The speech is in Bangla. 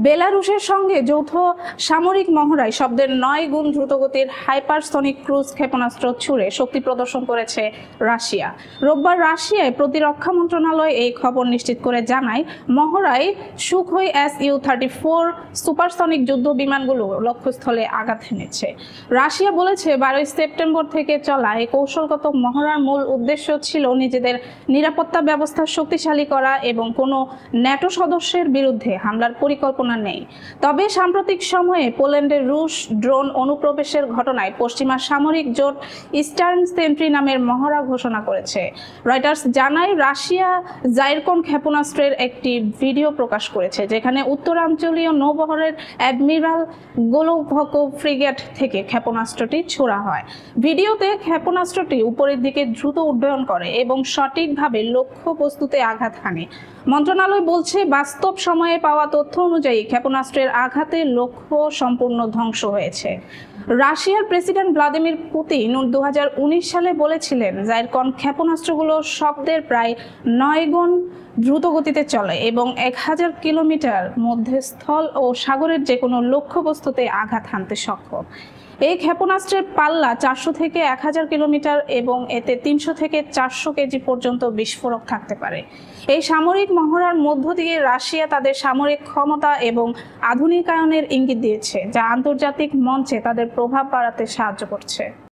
বেলারুশের সঙ্গে যৌথ সামরিক মহড়ায় শব্দের 9 গুণ দ্রুতগতির হাইপারসনিক ক্রুজ ক্ষেপণাস্ত্র ছুড়ে শক্তি প্রদর্শন করেছে রাশিয়া। রোববার রাশিয়ায় প্রতিরক্ষা মন্ত্রণালয় এই খবর নিশ্চিত করে জানায়, মহড়ায় সুখোই Su-34 সুপারসনিক যুদ্ধ বিমানগুলো লক্ষ্যস্থলে আঘাত হেনেছে। রাশিয়া বলেছে, 12 সেপ্টেম্বর থেকে চলা এই কৌশলগত মহড়ার মূল উদ্দেশ্য ছিল নিজেদের নিরাপত্তা ব্যবস্থা শক্তিশালী করা এবং কোনো ন্যাটো সদস্যের বিরুদ্ধে হামলার পরিকল্পনা নেই। তবে সাম্প্রতিক সময়ে পোল্যান্ডের রুশ ড্রোন অনুপ্রবেশের ঘটনায় পশ্চিমা সামরিক জোট ইস্টার্ন সেন্ট্রি নামের মহড়া ঘোষণা করেছে। রয়টার্স জানায়, রাশিয়া জাইরকন ক্ষেপণাস্ত্রের একটি ভিডিও প্রকাশ করেছে, যেখানে উত্তরাঞ্চলীয় নৌবহরের অ্যাডমিরাল গোলোভকোভ ফ্রিগেট থেকে ক্ষেপণাস্ত্রটি ছোড়া হয়। ভিডিওতে ক্ষেপণাস্ত্রটি উপরের দিকে দ্রুত উড্ডয়ন করে এবং সঠিকভাবে লক্ষ্যবস্তুতে আঘাত হানে। মন্ত্রণালয় বলছে, বাস্তব সময়ে পাওয়া তথ্য অনুযায়ী ক্ষেপণাস্ত্রের আঘাতে লক্ষ্য সম্পূর্ণ ধ্বংস হয়েছে। রাশিয়ার প্রেসিডেন্ট ভ্লাদিমির পুতিন 2019 সালে বলেছিলেন, জাইরকন ক্ষেপণাস্ত্রগুলো শব্দের প্রায় 9 গুণ দ্রুত গতিতে চলে এবং 1000 কিলোমিটার মধ্যে স্থল ও সাগরের যে কোনো লক্ষ্যবস্তুতে আঘাত হানতে সক্ষম। এই ক্ষেপণাস্ত্রের পাল্লা 400 থেকে 1000 কিলোমিটার এবং এতে 300 থেকে 400 কেজি পর্যন্ত বিস্ফোরক থাকতে পারে। এই সামরিক মহড়ার মধ্য দিয়ে রাশিয়া তাদের সামরিক ক্ষমতা এবং আধুনিকায়নের ইঙ্গিত দিয়েছে, যা আন্তর্জাতিক মঞ্চে তাদের প্রভাব বাড়াতে সাহায্য করছে।